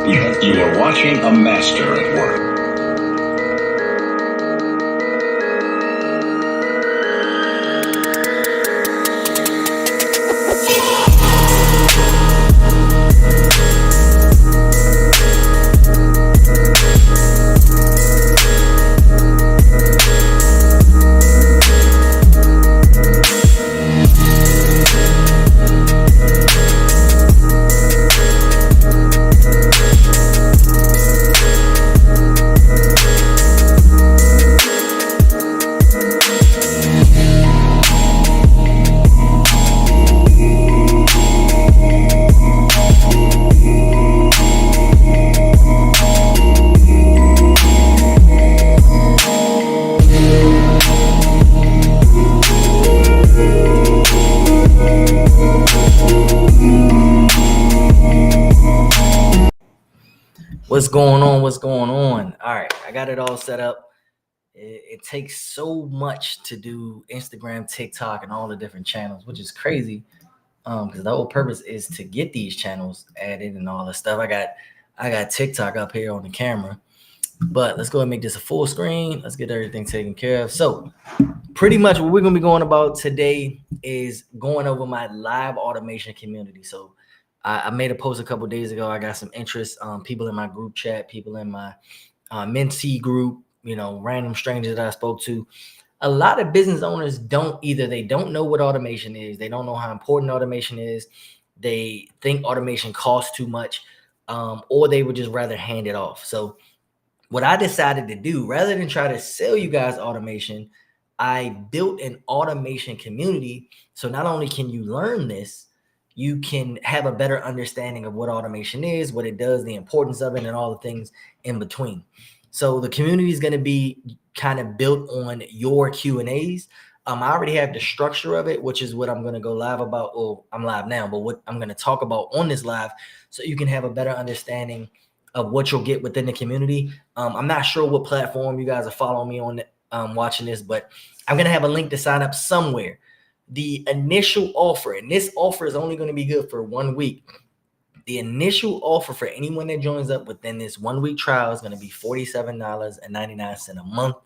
You are watching a master at work. What's going on? What's going on? All right, I got it all set up. It takes so much to do Instagram, TikTok, and all the different channels, which is crazy. Because the whole purpose is to get these channels added and all that stuff. I got TikTok up here on the camera, but let's go ahead and make this a full screen. Let's get everything taken care of. So, pretty much what we're gonna be going about today is going over my live automation community. So I made a post a couple days ago. I got some interest, people in my group chat, people in my mentee group, random strangers that I spoke to. A lot of business owners they don't know what automation is. They don't know how important automation is. They think automation costs too much, or they would just rather hand it off. So what I decided to do, rather than try to sell you guys automation, I built an automation community. So not only can you learn this, you can have a better understanding of what automation is, what it does, the importance of it, and all the things in between. So the community is going to be kind of built on your Q&As. I already have the structure of it, which is what I'm going to go live about. Well, I'm live now, but what I'm going to talk about on this live, so you can have a better understanding of what you'll get within the community. I'm not sure what platform you guys are following me on watching this, but I'm going to have a link to sign up somewhere. The initial offer, and this offer is only going to be good for 1 week. The initial offer for anyone that joins up within this 1 week trial is going to be $47.99 a month.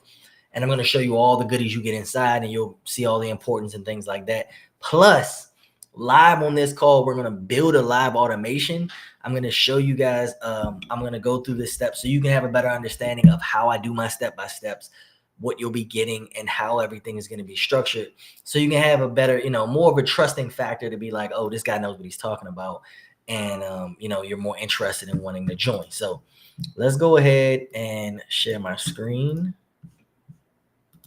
And I'm going to show you all the goodies you get inside, and you'll see all the importance and things like that. Plus, live on this call, we're going to build a live automation. I'm going to show you guys, I'm going to go through this step so you can have a better understanding of how I do my step-by-steps, what you'll be getting, and how everything is going to be structured. So you can have a better, more of a trusting factor to be like, oh, this guy knows what he's talking about. And, you're more interested in wanting to join. So let's go ahead and share my screen.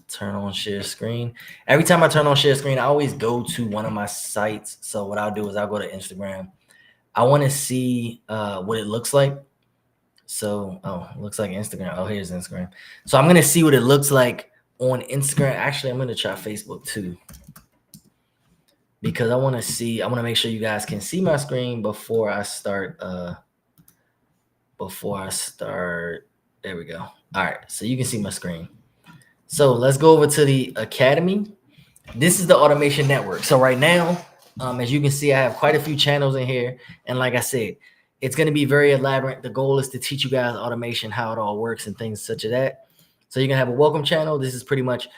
Turn on share screen. Every time I turn on share screen, I always go to one of my sites. So what I'll do is I'll go to Instagram. I want to see what it looks like. So, it looks like Instagram. Oh, here's Instagram. So I'm going to see what it looks like on Instagram. Actually, I'm going to try Facebook too, because I want to make sure you guys can see my screen before I start. There we go. All right. So you can see my screen. So let's go over to the Academy. This is the Automation Network. So right now, as you can see, I have quite a few channels in here. And like I said, it's going to be very elaborate. The goal is to teach you guys automation, how it all works and things such as that. So you're going to have a welcome channel. This is pretty much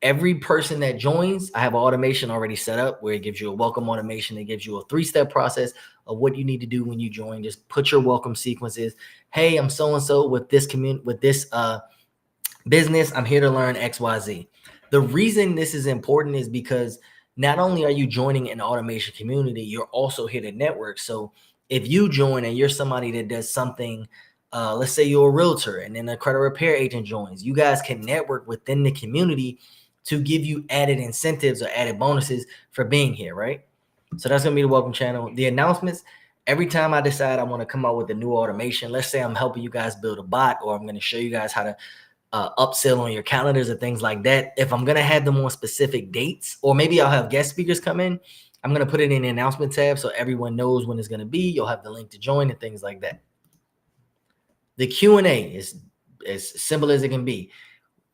every person that joins. I have an automation already set up where it gives you a welcome automation. It gives you a 3-step process of what you need to do when you join. Just put your welcome sequences. Hey, I'm so-and-so with this business. I'm here to learn XYZ. The reason this is important is because not only are you joining an automation community, you're also here to network. So if you join and you're somebody that does something, let's say you're a realtor and then a credit repair agent joins, you guys can network within the community to give you added incentives or added bonuses for being here, right? So that's going to be the welcome channel. The announcements, every time I decide I want to come out with a new automation, let's say I'm helping you guys build a bot, or I'm going to show you guys how to upsell on your calendars or things like that. If I'm going to have them on specific dates, or maybe I'll have guest speakers come in, I'm going to put it in the announcement tab so everyone knows when it's going to be. You'll have the link to join and things like that. The Q&A is as simple as it can be.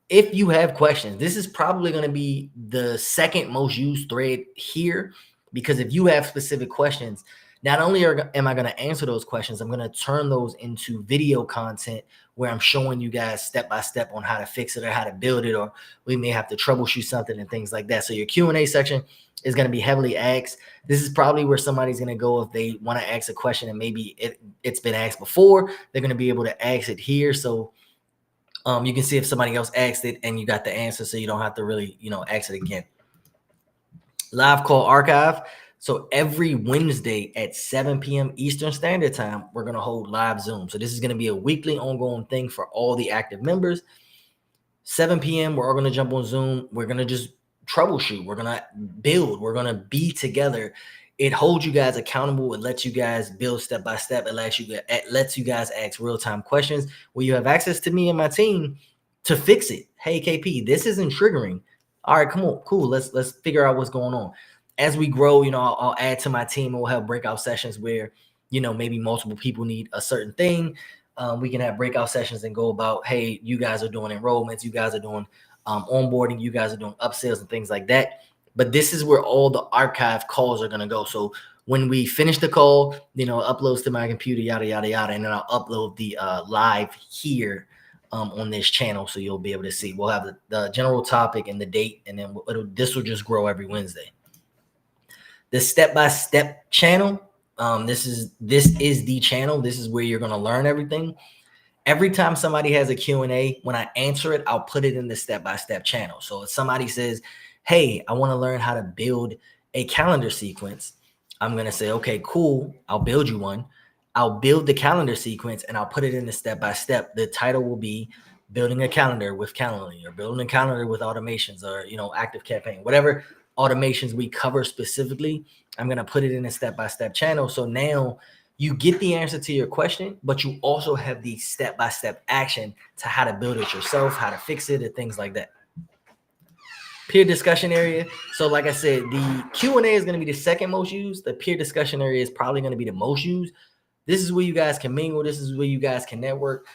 If you have questions, this is probably going to be the second most used thread here, because if you have specific questions, Not only am I going to answer those questions, I'm going to turn those into video content where I'm showing you guys step by step on how to fix it or how to build it, or we may have to troubleshoot something and things like that. So your Q&A section is going to be heavily asked. This is probably where somebody's going to go if they want to ask a question and maybe it's been asked before. They're going to be able to ask it here. So you can see if somebody else asked it and you got the answer, so you don't have to really, ask it again. Live call archive. So every Wednesday at 7 p.m. Eastern Standard Time, we're going to hold live Zoom. So this is going to be a weekly ongoing thing for all the active members. 7 p.m., we're all going to jump on Zoom. We're going to just troubleshoot. We're going to build. We're going to be together. It holds you guys accountable. It lets you guys build step by step. It lets you guys ask real-time questions where you have access to me and my team to fix it. Hey, KP, this isn't triggering. All right, come on, cool. Let's figure out what's going on. As we grow, I'll add to my team, and we'll have breakout sessions where, maybe multiple people need a certain thing. We can have breakout sessions and go about, hey, you guys are doing enrollments, you guys are doing onboarding, you guys are doing upsells and things like that. But this is where all the archive calls are going to go. So when we finish the call, uploads to my computer, yada, yada, yada, and then I'll upload the live here on this channel, so you'll be able to see. We'll have the general topic and the date, and then this will just grow every Wednesday. The step-by-step channel, this is the channel. This is where you're going to learn everything. Every time somebody has a Q&A, when I answer it, I'll put it in the step-by-step channel. So if somebody says, hey, I want to learn how to build a calendar sequence, I'm going to say, okay, cool. I'll build you one. I'll build the calendar sequence and I'll put it in the step-by-step. The title will be building a calendar with Calendly, or building a calendar with automations, or, Active Campaign, whatever automations we cover specifically. I'm going to put it in a step-by-step channel. So now you get the answer to your question, but you also have the step-by-step action to how to build it yourself, how to fix it, and things like that. Peer discussion area. So like I said, the Q&A is going to be the second most used. The peer discussion area is probably going to be the most used. This is where you guys can mingle. This is where you guys can network.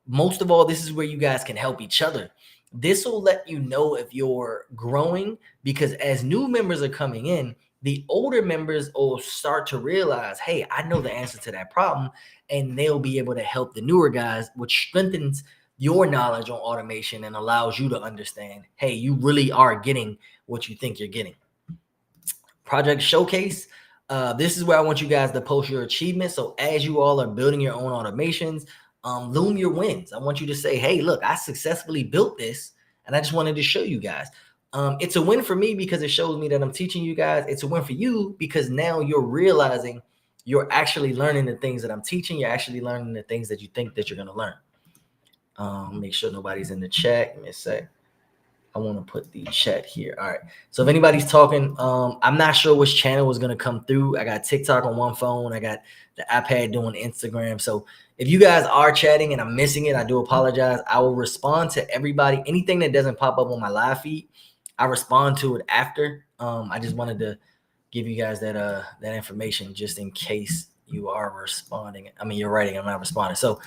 Most of all, this is where you guys can help each other. This will let you know if you're growing, because as new members are coming in, the older members will start to realize, hey, I know the answer to that problem, and they'll be able to help the newer guys, which strengthens your knowledge on automation and allows you to understand, hey, you really are getting what you think you're getting. Project Showcase. This is where I want you guys to post your achievements. So as you all are building your own automations, loom your wins. I want you to say, hey, look, I successfully built this, and I just wanted to show you guys. It's a win for me because it shows me that I'm teaching you guys. It's a win for you because now you're realizing you're actually learning the things that I'm teaching. You're actually learning the things that you think that you're going to learn. Make sure nobody's in the chat. Give me a sec. I want to put the chat here. All right. So if anybody's talking, I'm not sure which channel is going to come through. I got TikTok on one phone. I got the iPad doing Instagram. So if you guys are chatting and I'm missing it, I do apologize. I will respond to everybody. Anything that doesn't pop up on my live feed, I respond to it after. I just wanted to give you guys that information just in case you are responding. I mean, you're writing, I'm not responding. So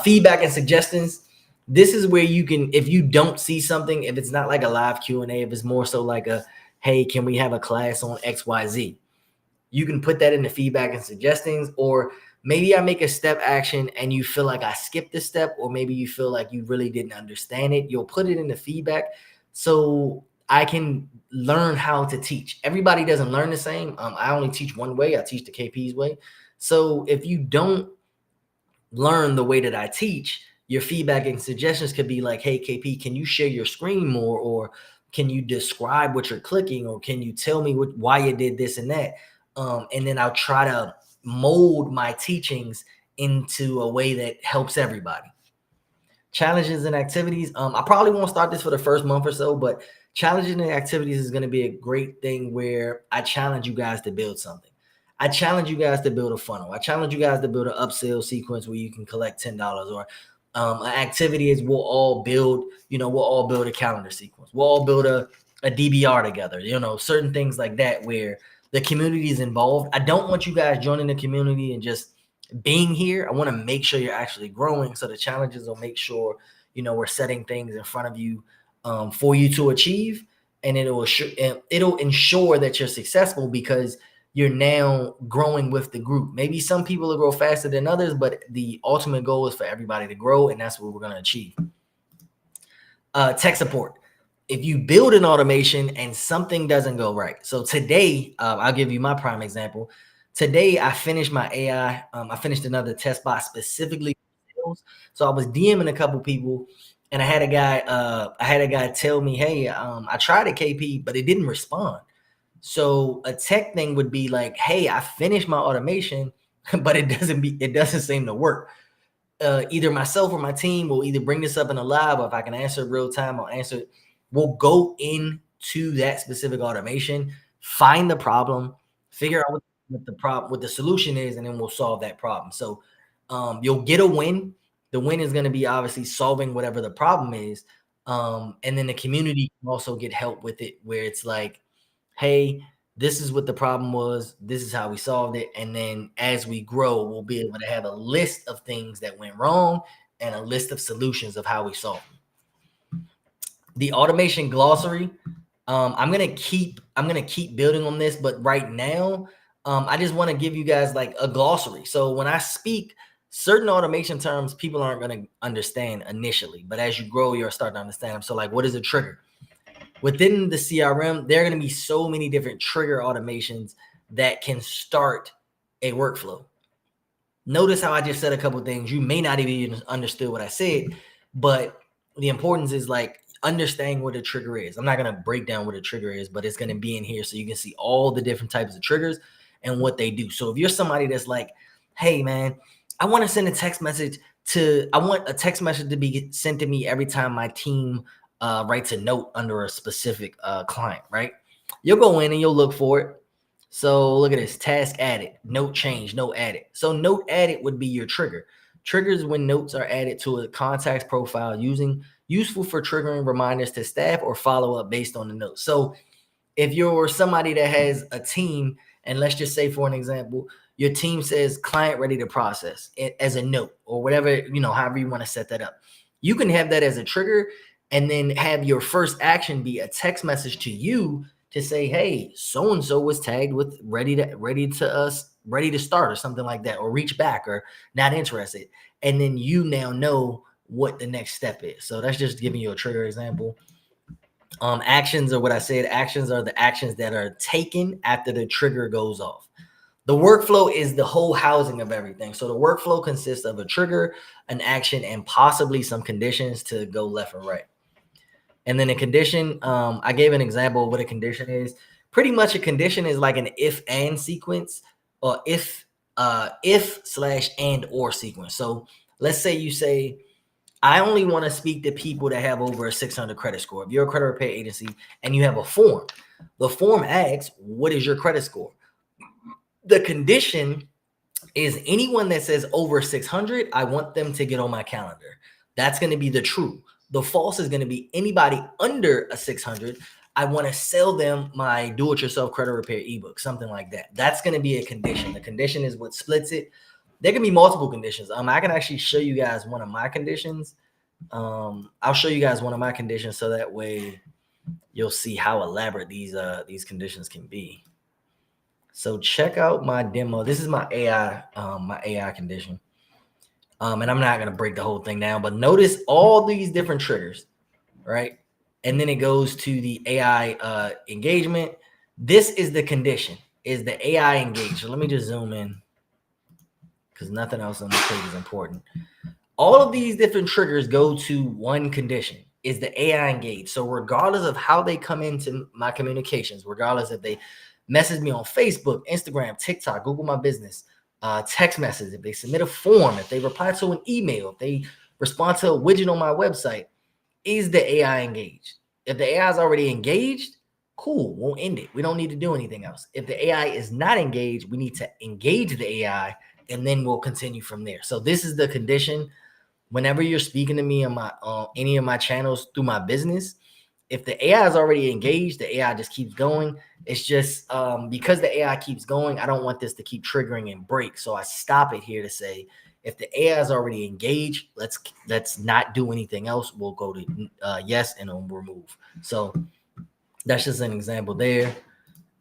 feedback and suggestions. This is where you can, if you don't see something, if it's not like a live Q&A, if it's more so like a, hey, can we have a class on XYZ? You can put that in the feedback and suggestions, or maybe I make a step action and you feel like I skipped a step, or maybe you feel like you really didn't understand it. You'll put it in the feedback so I can learn how to teach. Everybody doesn't learn the same. I only teach one way. I teach the KP's way. So if you don't learn the way that I teach, your feedback and suggestions could be like, hey, KP, can you share your screen more? Or can you describe what you're clicking? Or can you tell me why you did this and that? And then I'll try to mold my teachings into a way that helps everybody. Challenges and activities. I probably won't start this for the first month or so, but challenges and activities is going to be a great thing where I challenge you guys to build something. I challenge you guys to build a funnel. I challenge you guys to build an upsell sequence where you can collect $10, or an activity is we'll all build a calendar sequence. We'll all build a DBR together, certain things like that where the community is involved. I don't want you guys joining the community and just being here. I want to make sure you're actually growing. So the challenges will make sure, we're setting things in front of you for you to achieve. And it'll ensure that you're successful because you're now growing with the group. Maybe some people will grow faster than others, but the ultimate goal is for everybody to grow, and that's what we're going to achieve. Tech support. If you build an automation and something doesn't go right. So today, I'll give you my prime example. Today, I finished my AI. I finished another test bot specifically for sales. So I was DMing a couple people, and I had a guy tell me, "Hey, I tried a KP, but it didn't respond." So a tech thing would be like, "Hey, I finished my automation, but it doesn't seem to work." Either myself or my team will either bring this up in a live, or if I can answer it real time, I'll answer it. We'll go into that specific automation, find the problem, figure out what the solution is, and then we'll solve that problem. So you'll get a win. The win is going to be obviously solving whatever the problem is. And then the community can also get help with it, where it's like, hey, this is what the problem was. This is how we solved it. And then as we grow, we'll be able to have a list of things that went wrong and a list of solutions of how we solved them. The automation glossary. I'm gonna keep building on this, but right now, I just want to give you guys like a glossary. So when I speak certain automation terms, people aren't gonna understand initially, but as you grow, you'll start to understand them. So like, what is a trigger? Within the CRM, there are going to be so many different trigger automations that can start a workflow. Notice how I just said a couple of things. You may not even understood what I said, but the importance is like understanding what a trigger is. I'm not going to break down what a trigger is, but it's going to be in here so you can see all the different types of triggers and what they do. So if you're somebody that's like, hey, man, I want to send a text message I want a text message to be sent to me every time my team writes a note under a specific client, right? You'll go in and you'll look for it. So look at this, task added, note change, note added. So note added would be your trigger. Triggers when notes are added to a contact's profile useful for triggering reminders to staff or follow up based on the notes. So if you're somebody that has a team, and let's just say for an example, your team says client ready to process it as a note or whatever, however you want to set that up. You can have that as a trigger and then have your first action be a text message to you to say, hey, so-and-so was tagged with ready to start or something like that, or reach back or not interested. And then you now know what the next step is. So that's just giving you a trigger example. Actions are what I said. Actions are the actions that are taken after the trigger goes off. The workflow is the whole housing of everything. So the workflow consists of a trigger, an action, and possibly some conditions to go left or right. And then a condition, I gave an example of what a condition is. Pretty much a condition is like an if and sequence, or if / and or sequence. So let's say you say, I only want to speak to people that have over a 600 credit score. If you're a credit repair agency and you have a form, the form asks, what is your credit score? The condition is anyone that says over 600, I want them to get on my calendar. That's going to be the true. The false is going to be anybody under a 600. I want to sell them my do-it-yourself credit repair ebook, something like that. That's going to be a condition. The condition is what splits it. There can be multiple conditions. I can actually show you guys one of my conditions. I'll show you guys one of my conditions so that way you'll see how elaborate these conditions can be. So check out my demo. This is my AI condition. And I'm not going to break the whole thing down, but notice all these different triggers, right? And then it goes to the AI engagement. This is the condition, is the AI engaged. So let me just zoom in because nothing else on this page is important. All of these different triggers go to one condition, is the AI engaged. So regardless of how they come into my communications, regardless if they message me on Facebook, Instagram, TikTok, Google My Business, text message, if they submit a form, if they reply to an email, if they respond to a widget on my website, is the AI engaged? If the AI is already engaged, cool, we'll end it. We don't need to do anything else. If the AI is not engaged, we need to engage the AI, and then we'll continue from there. So this is the condition. Whenever you're speaking to me on any of my channels through my business, if the AI is already engaged, the AI just keeps going. It's just because the AI keeps going, I don't want this to keep triggering and break. So I stop it here to say, if the AI is already engaged, let's not do anything else. We'll go to yes and we'll remove. So that's just an example there.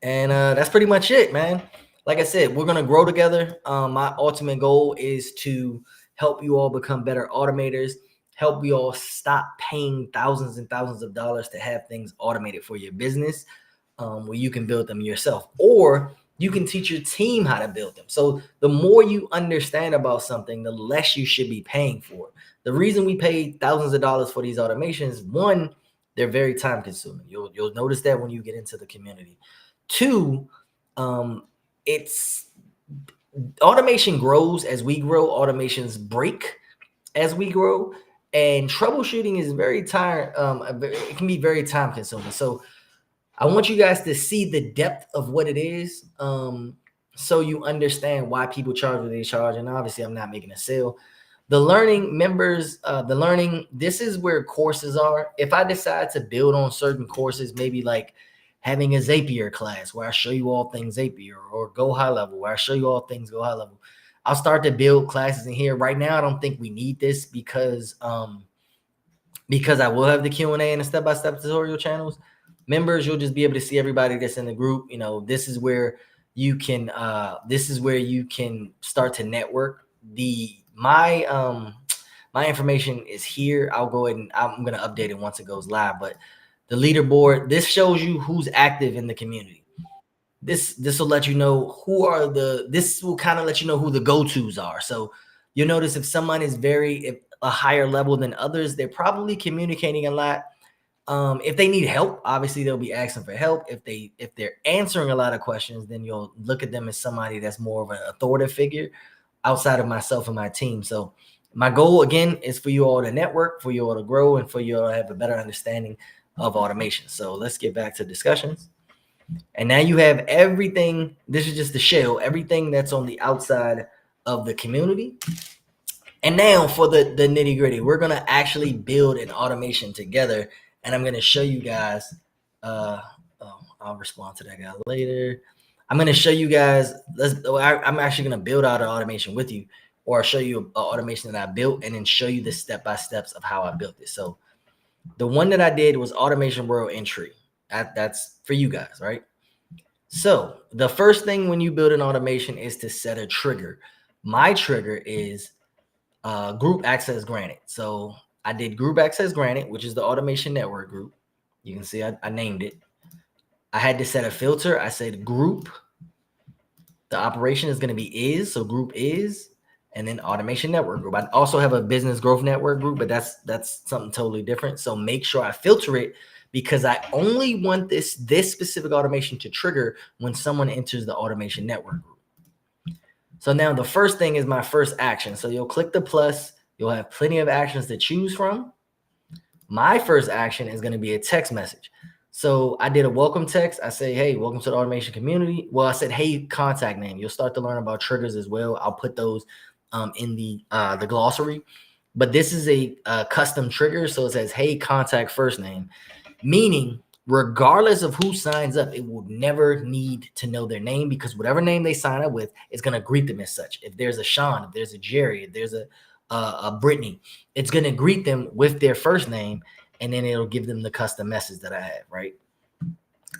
And that's pretty much it, man. like I said, we're gonna grow together. My ultimate goal is to help you all become better automators, help you all stop paying thousands and thousands of dollars to have things automated for your business, where you can build them yourself, or you can teach your team how to build them. So the more you understand about something, the less you should be paying for it. The reason we pay thousands of dollars for these automations, one, they're very time consuming. You'll notice that when you get into the community. Two, it's automation grows as we grow. Automations break as we grow, and troubleshooting is very time. It can be very time consuming. So I want you guys to see the depth of what it is, so you understand why people charge what they charge. And obviously, I'm not making a sale. The learning members, this is where courses are. If I decide to build on certain courses, maybe like having a Zapier class where I show you all things Zapier, or Go High Level where I show you all things Go High Level, I'll start to build classes in here. Right now, I don't think we need this because I will have the Q&A and the step-by-step tutorial channels. Members, you'll just be able to see everybody that's in the group. You know, this is where you can start to network. My information is here. I'll go ahead and I'm going to update it once it goes live. But the leaderboard, this shows you who's active in the community. This will let you know this will kind of let you know who the go-tos are. So you'll notice if someone is a higher level than others, they're probably communicating a lot. If they need help, obviously they'll be asking for help. If they're answering a lot of questions, then you'll look at them as somebody that's more of an authoritative figure outside of myself and my team. So my goal, again, is for you all to network, for you all to grow, and for you all to have a better understanding of automation. So let's get back to discussions. And now you have everything. This is just the shell, everything that's on the outside of the community. And now for the nitty gritty, we're going to actually build an automation together. And I'm going to show you guys, I'll respond to that guy later. I'm going to show you guys, I'm actually going to build out an automation with you, or I'll show you an automation that I built and then show you the step-by-steps of how I built it. So the one that I did was Automation World Entry. That's for you guys, right? So the first thing when you build an automation is to set a trigger. My trigger is group access granted. So I did group access granted, which is the automation network group. You can see I named it. I had to set a filter. I said group. The operation is going to be so group is, and then automation network group. I also have a business growth network group, but that's something totally different. So make sure I filter it, because I only want this specific automation to trigger when someone enters the automation network group. So now the first thing is my first action. So you'll click the plus. You'll have plenty of actions to choose from. My first action is going to be a text message. So I did a welcome text. I say, hey, welcome to the automation community. Well, I said, hey, contact name. You'll start to learn about triggers as well. I'll put those in the glossary. But this is a custom trigger. So it says, hey, contact first name, meaning regardless of who signs up, it will never need to know their name, because whatever name they sign up with is going to greet them as such. If there's a Sean, if there's a Jerry, if there's a Brittany, it's going to greet them with their first name, and then it'll give them the custom message that I have, right?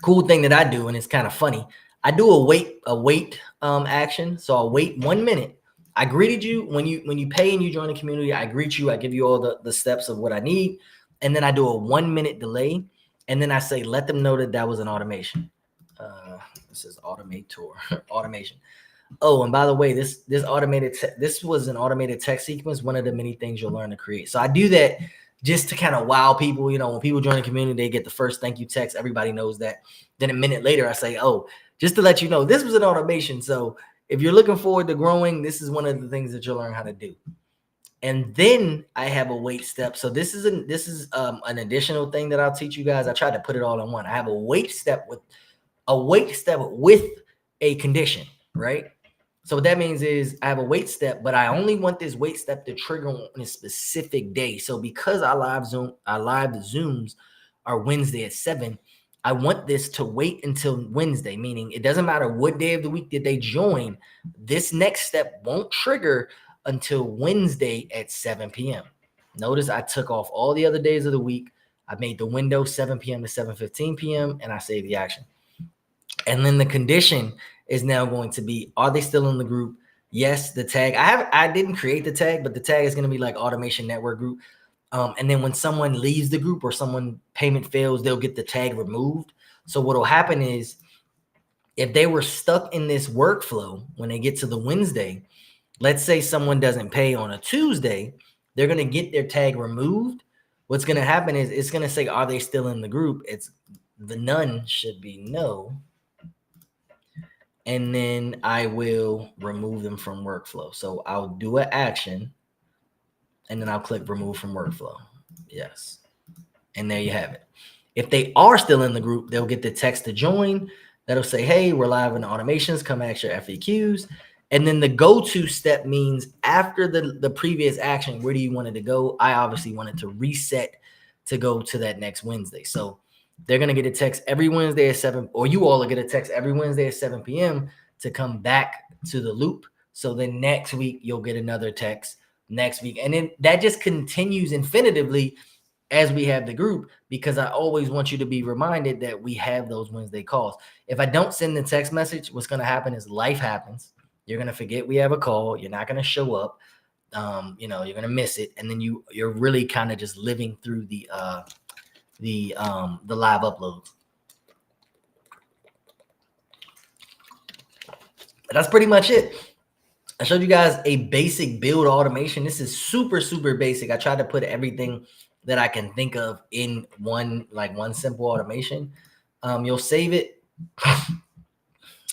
Cool thing that I do, and it's kind of funny, I do a wait action. So I'll wait 1 minute. I greeted you when you pay and you join the community. I greet you. I give you all the steps of what I need, and then I do a 1 minute delay. And then I say, let them know that was an automation. This is automation. Oh, and by the way, this was an automated text sequence, one of the many things you'll learn to create. So I do that just to kind of wow people. You know, when people join the community, they get the first thank you text. Everybody knows that. Then a minute later, I say, oh, just to let you know, this was an automation. So if you're looking forward to growing, this is one of the things that you'll learn how to do. And then I have a wait step. So this is an additional thing that I'll teach you guys. I tried to put it all in one. I have a wait step with a condition, right? So what that means is I have a wait step, but I only want this wait step to trigger on a specific day. So because our live Zooms are Wednesday at 7, I want this to wait until Wednesday, meaning it doesn't matter what day of the week that they join. This next step won't trigger until Wednesday at 7 p.m. Notice I took off all the other days of the week. I made the window 7 p.m. to 7:15 p.m. and I saved the action. And then the condition is now going to be, are they still in the group? Yes, the tag. I didn't create the tag, but the tag is going to be like Automation Network Group. And then when someone leaves the group or someone payment fails, they'll get the tag removed. So what'll happen is if they were stuck in this workflow when they get to the Wednesday, let's say someone doesn't pay on a Tuesday, they're going to get their tag removed. What's going to happen is it's going to say, are they still in the group? It's the none should be no. And then I will remove them from workflow. So I'll do an action and then I'll click remove from workflow. Yes. And there you have it. If they are still in the group, they'll get the text to join. That'll say, hey, we're live in automations. Come ask your FAQs. And then the go-to step means after the previous action, where do you want it to go? I obviously wanted to reset to go to that next Wednesday. So they're going to get a text every Wednesday at 7, or you all will get a text every Wednesday at 7 p.m. to come back to the loop. So then next week, you'll get another text next week. And then that just continues infinitively as we have the group, because I always want you to be reminded that we have those Wednesday calls. If I don't send the text message, what's going to happen is life happens. You're going to forget we have a call. You're not going to show up. You're going to miss it. And then you're really kind of just living through the live uploads. That's pretty much it. I showed you guys a basic build automation. This is super, super basic. I tried to put everything that I can think of in one simple automation. You'll save it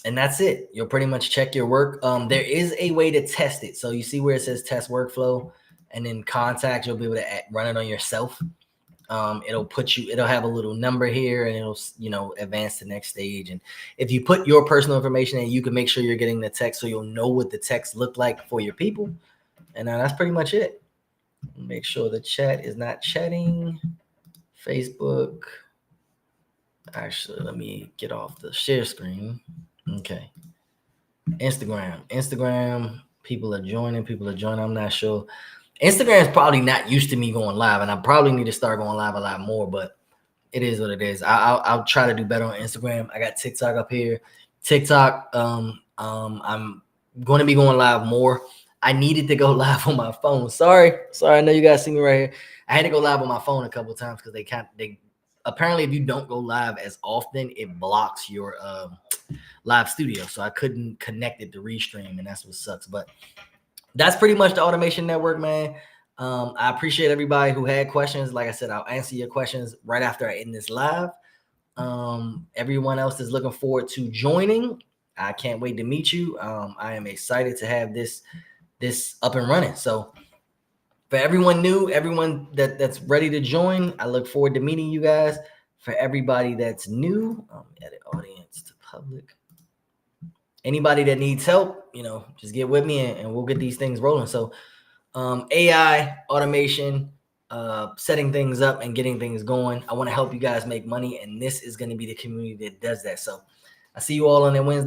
and that's it. You'll pretty much check your work. There is a way to test it. So you see where it says test workflow and then contact, you'll be able to run it on yourself. It'll have a little number here and it'll, advance to the next stage. And if you put your personal information in, you can make sure you're getting the text so you'll know what the text looked like for your people. And that's pretty much it. Make sure the chat is not chatting. Facebook. Actually, let me get off the share screen. Okay. Instagram. People are joining. I'm not sure. Instagram is probably not used to me going live, and I probably need to start going live a lot more, but it is what it is. I'll try to do better on Instagram. I got TikTok up here. TikTok, I'm going to be going live more. I needed to go live on my phone. Sorry. I know you guys see me right here. I had to go live on my phone a couple of times because they apparently if you don't go live as often, it blocks your live studio. So I couldn't connect it to Restream, and that's what sucks. But that's pretty much the Automation Network, man. I appreciate everybody who had questions. Like I said, I'll answer your questions right after I end this live. Everyone else is looking forward to joining. I can't wait to meet you. I am excited to have this up and running. So for everyone new, everyone that's ready to join, I look forward to meeting you guys. For everybody that's new, edit audience to public. Anybody that needs help, just get with me and we'll get these things rolling. So AI, automation, setting things up and getting things going. I want to help you guys make money, and this is going to be the community that does that. So I see you all on that Wednesday.